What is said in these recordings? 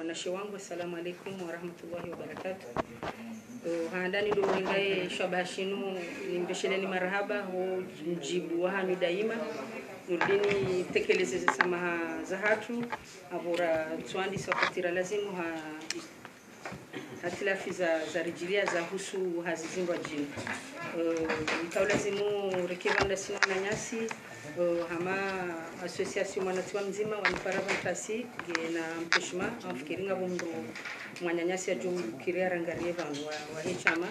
wanashi wangu, assalamu alaikum wa rahmatullahi wa barakatuh. Handani ndo ngai shabashinu nimbesheleni marhaba ho mjibu wahanu daima nurdini tekeleze samaha zahatu abura twandi sakatira lazimu hatilafi za rijilia za husu hazizindwa jini ikaulazimu rekebanda sina na nyasi hama association mwanatiwa mzima waniparava ntasi na mpeshima amfikiringa bundu mwanyanyasi ya juu kiria rangarie vangu wa hechama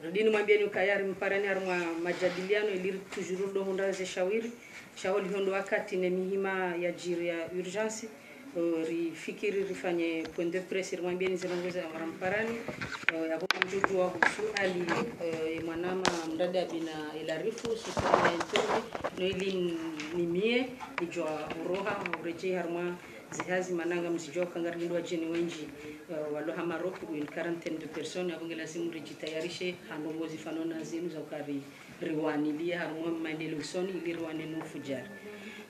rudini mwambieni ukayari mparani harumwa majadiliano ili tujuru do hunda ze shawiri shawali hondo wakati ne mihima ya jiri ya urgence rifikiri rifanye point de presse mwambieni zilongoza mparani ya mjuju wa husu ali mwanama mdada bina ilarifu susana enturi no ili nimie ijwa uroha ureje harumwa zihazi mananga msijua kangarindwa jeni wenji waloha Maroku in quarantaine de personnes abunge lazimu rijitayarishe handongozi fanona zinu za ukari riwanilia harumwa maendeleo usoni ili riwane nufujari.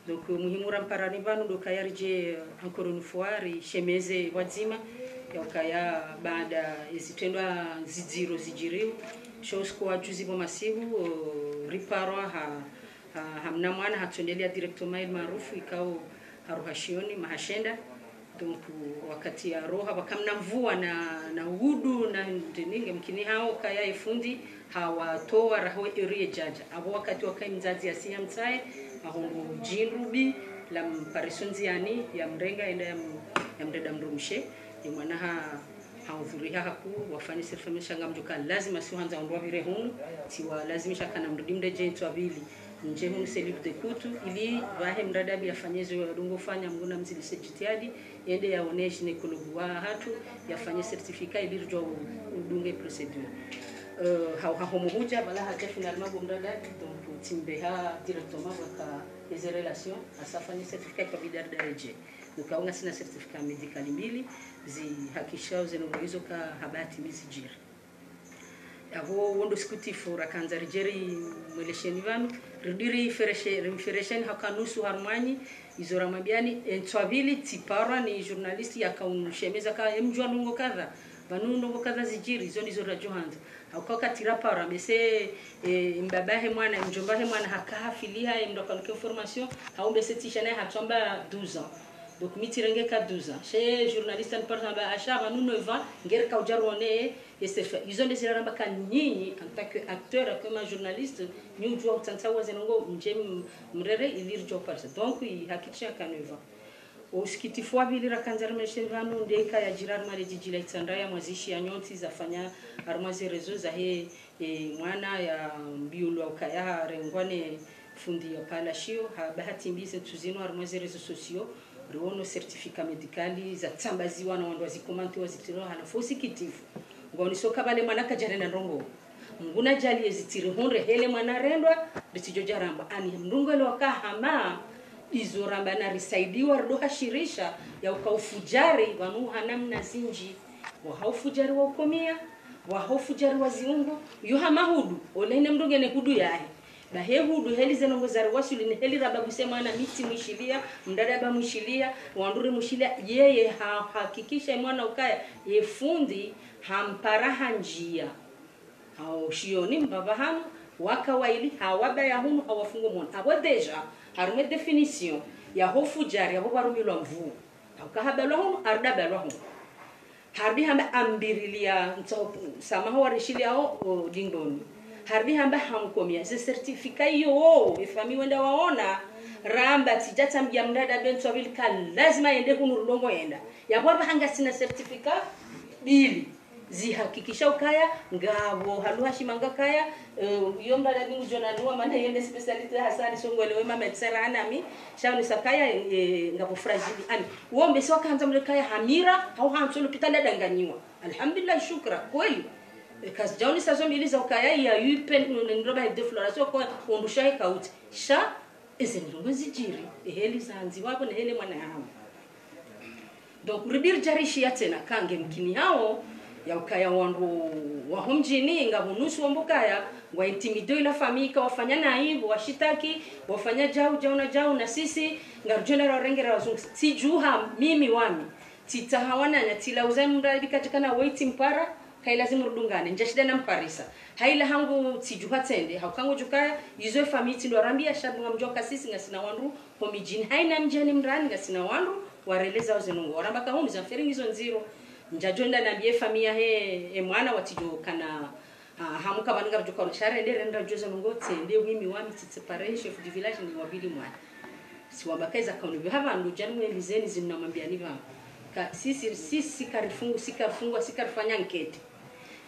Donc muhimu ramparani vanu do kayarije encore une fois shemeze wazima ya ukaya baada izitendwa ziziro zijiriu shows kwa juzi bo masihu riparwa hamna mwana hatondelia directement maarufu ikao haruhashioni mahashenda. Donc wakati ya roha wakamna mvua na ugudu na ndeninge mkini hao kaya ifundi hawatoa rahwe area jaja abo wakati wakai mzazi asiya mtsae ahongo jinrubi la mparisonzi yani ya mrenga enda ya mdeda mrumshe ni mwanaha haudhuria haku wafanye sirfamisha ngamjuka lazima siwanza ondwa vire hunu tiwa lazimisha kana mrudimde jentu abili nje hunu selibu de kutu ili wahe mradabi afanyezo wadungo fanya mguna mzilise jitiadi yende ya oneshi nekologu wa hatu yafanye certificat ili rujwa udunge procedure haumuhuja bala haja finalement bomradabi donc timbeha directement waka les relations asafanye certificat kwa bidar dareje ukaunga sina certificat medical mbili zihakishao zenohizo ka habati misijiri abo wondo skutifu rakanza rijeri mwelesheni vanu ridiri feresheni hakanusu harmani izora mabiani entwabili tipara ni journalisti yakaunushemeza ka mjua nungo kadha vanungo kadha zijiri hizo ndizo rajohanza haukaka tirapara mese mbabahe mwana mjombahe mwana hakahafilia mdokanuke information haumbe setisha naye hatsomba 12 ans. Donc mitirenge ka 12 ans chez journaliste par exemple achava nous 9 ans ngere ka ujarone et c'est fait ils ont des erreurs ka nyinyi en tant que acteur comme journaliste ni ujua utantsa wazenongo mjem mrere ilirjo parsa donc hakikisha ka 9 ans usikitifwa vile rakanzara meshevano ndeka ya jirar mali jijila itsandaya mwazishi ya nyonti zafanya armazi rezo za mwana ya mbiulu au kaya rengwane fundi ya palashio bahati mbize tuzino armazi rezo socio rono certificat medicali za tsambaziwa na wando wazikomante wazitiro halafu sikitifu ngoni soka bale mwana kajarena ndongo nguna jali ezitire honre hele mwana rendwa bitijo jaramba ani mndungwe waka hama izoramba na risaidiwa ndo hashirisha ya ukaufujari wanu hanamna zinji wa haufujari wa ukomia wa haufujari wa ziungo yuha hudu olene mndunge ne hudu yahe bahe hudu heli zenongo zari wasuli ni heli raba kusema na miti mwishilia mdadaba mwishilia wanduri mwishilia yeye hakikisha mwana ukaya yefundi hamparaha njia hao shioni mbabahamu wakawaili hawaba ya hunu hawafungo mwana abo deja harume definition ya hofu jari ya barumilwa mvu akahabelwa hunu ardabelwa hunu harbi hamba ambirilia samaho warishilia o dingdoni harbi hamba hamkomia ze certificat yo ifami wenda waona ramba tijata mjamdada bento bilka lazima ende hunu rudongo yenda ya baba hanga sina certificat bili zihakikisha ukaya ngabo haluha shimanga kaya yomba da bingu jona nuwa mana yende speciality hasani songole wema metsera anami shauni sakaya ngabo fragile ani wombe so kanza mlekaya hamira au hanzo hospitali danganyiwa alhamdulillah shukra kweli kazi jauni sazo miliza ukaya ya yupen ndoba defloration kwa ondusha kauti sha ezengo zijiri eheli zanzi wabo na hele mwana hao donc ridir jarishi yatena kange mkini hao ya ukaya wandu wa humjini ngabunusu wambukaya wa intimido ila famika wafanya naibu washitaki wafanya jau na sisi ngarjona rengera wazungu sijuha mimi wami tita hawana na tila uzai mradi katika na wait mpara kai lazima rudungane njashida na mparisa haila hangu tijuha tende haukangu jukaya izo famiti ndo rambia shabu ngamjoka sisi ngasina wandu homijini haina mjani mrani ngasina wandu wareleza uzenungu waramba ka homi za fering izo nziro njajonda na bie famia he mwana watijo kana hamuka bananga joka ushare ndere nda joza nungo tende wimi wami titsepare chef du village ni wabili mwana si wabakaiza kaunu hava ndo jani mwelizeni zinamwambia ni vama ka sisi sikarifanya nkete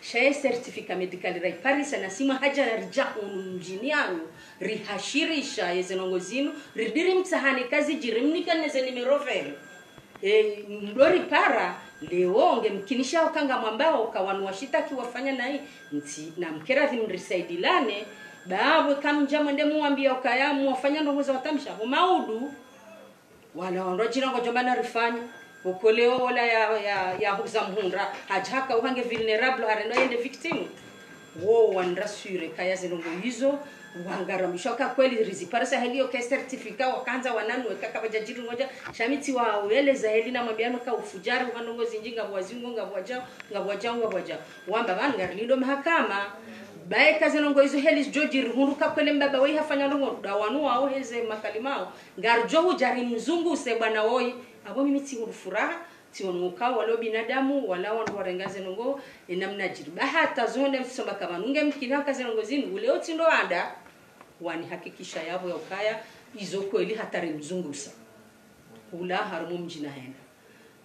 shaye certificate medical rai Paris na sima haja na rija unjiniano rihashirisha yezenongo zinu ridiri mtahani kazi jirimnika neze nimerovelo ndori para leo ngemkinisha wakanga mwambao kawanuashita kiwafanya na hii na mkera thimrisaidilane baabwe kamjama ndemu mwambia ukaya mwafanya ndongo za watamsha umaudu wala wanrojina ngojombana rifanya ukoleo wala ya huzamhundra hajaka uhange vulnerable harendo yende victim wo wanrasure kaya zinongo hizo wangaramishoka kweli riziparasa helio ka certificate wakanza wananu weka bajajiru ngoja shamiti wa ueleza heli na mabiano ka ufujari wanongo zinjinga bwazingo ngabwaja wamba bangarlindo mahakama bae kazi nongo hizo heli joji ruhuruka kwele mbaba wei hafanya nongo dawanu wao heze makalimao ngarjo hujari mzungu se bwana woi abo mimi furaha tionuka walo binadamu wala wandu warengaze nongo namna jirba hata zonde msomba kama nunge mkina kazi nongo zinu uleo tindo anda wani hakikisha yabo ya ukaya izo kweli hatari mzungusa ula harumu mjina henda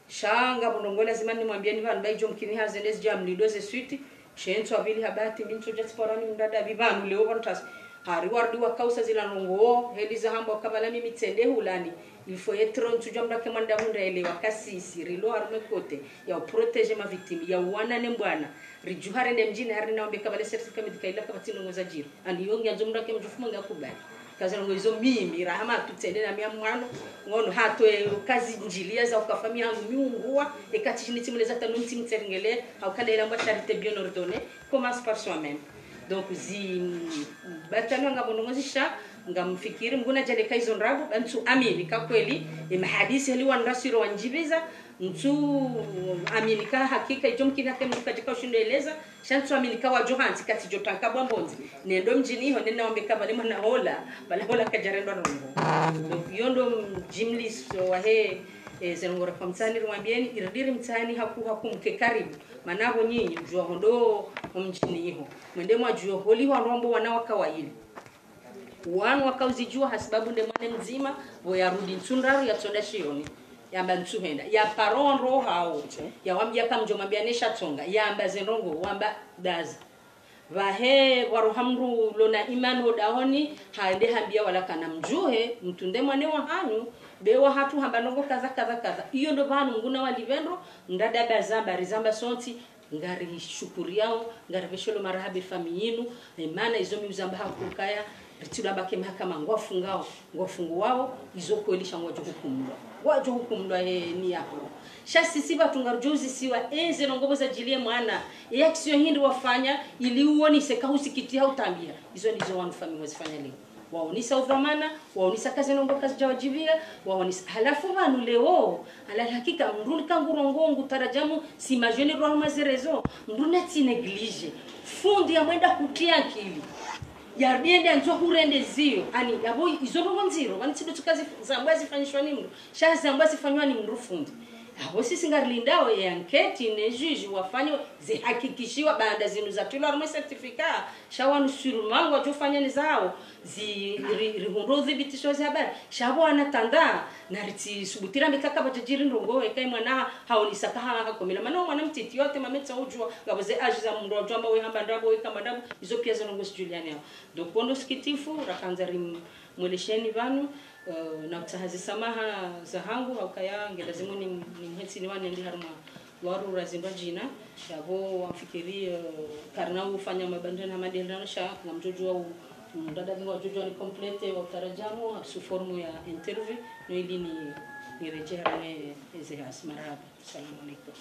shanga bonongo lazima nimwambie ni vandu baijo mkini hazendes jam lidoze suite shenzo abili habati mincho jatsporani mdada bibanu leo vantas hari wardi wa kausa zila nongo heliza hambo kabala mimi tsende hulani il faut être un tujamda kemanda munda elewa kasisi rilo arme kote ya protéger ma victime ya wana ne mbwana rijuhare ne mjini hari naombe kabale certificate medical ila kabatino ngozajiro ani yongi azumda kemjufumanga kubali kazi ngo izo mimi rahama tutende na mia mwano ngono hato kazi njilia za ukafamia yangu miungua ekati nitimuleza tanunti mtsengele au kadela mba charité bien ordonnée commence par soi-même donc batano ngabonongozisha ngamfikiri nguna jale kaizo nrabu bantu amini ka kweli mahadisi haliwa nrasiro wanjibiza mtu amini ka hakika ijomkina kemu katika ushindoeleza shantu amini ka wajohanti kati jotanka bwambonzi nendo mjini ho nenda ombeka bale mwana hola kajarendo nongo donc yondo jimlis wa he zenongora kwa mtani rumambieni iradiri mtani haku mke karibu manabo nyinyi jua hondo mjini ho mwende mwa jua holi wa rombo wana kawaili wanu wakauzijua hasababu nde mwane mzima voyarudi ntundaru ya tonda shioni yamba ntuhenda ya paronro hao ya wambia kamjomambia nesha tonga yamba zenrongo wamba daza vahe waruhamru lona iman hodahoni haende hambia wala kana mjuhe mtunde mwane wa hanyu bewa hatu hamba nongo kaza iyo ndo vanu nguna walivendro ndada bazamba rizamba sonti ngari shukuri yao ngari vesholo marahabi famiyinu maana izo mizamba hakukaya ritula bake mahakama ngwafungu wao izo kuelisha wajo hukumlwa ni yako shasi siba tungarjozi siwa enze nongobo za jilie mwana action hindi wafanya ili uoni sekahusikiti hautambia izo ndizo wanu family wazifanya leo waonisa udhamana waonisa kazi nongo kazi jawajibia waonisa halafu vanu leo ala hakika mruni kangurongongu tarajamu si majeni rwa mazerezo mruni ati neglige fundi ya mwenda kutia akili yarbiende anzo hurende zio ani yabo izo nziro bani tsido tukazi zambwa zifanyishwa ni mru sha zambwa zifanywa ni mru fundi abo sisi ngarilindao ya anketi ne juge wafanywa zihakikishiwa baada zinu za tula rume certificate shawanu surmango tufanya ni zao rihundo dhibitisho za habari shabo anatanda na riti subutira mikaka batajiri ndongo ekai mwana haonisaka hakomela mana mwana mtiti yote mametsa ujwa ngaboze ajiza mndo jamba we hamba ndabo we kama ndabo izo pia zanongo Julian yao donc kondo skitifu rakanzari mwelesheni vanu na kutahazi samaha za hangu haukaya ngelazimu ni mhetsi ni wani ndi harma waru razimba jina yabo wafikiri karna ufanya mabandana na madelana sha na mjojo wa dada ngo jojo ni complete wa tarajamu su formu ya interview no ili ni rejea ne eze asmarab. Assalamu alaikum.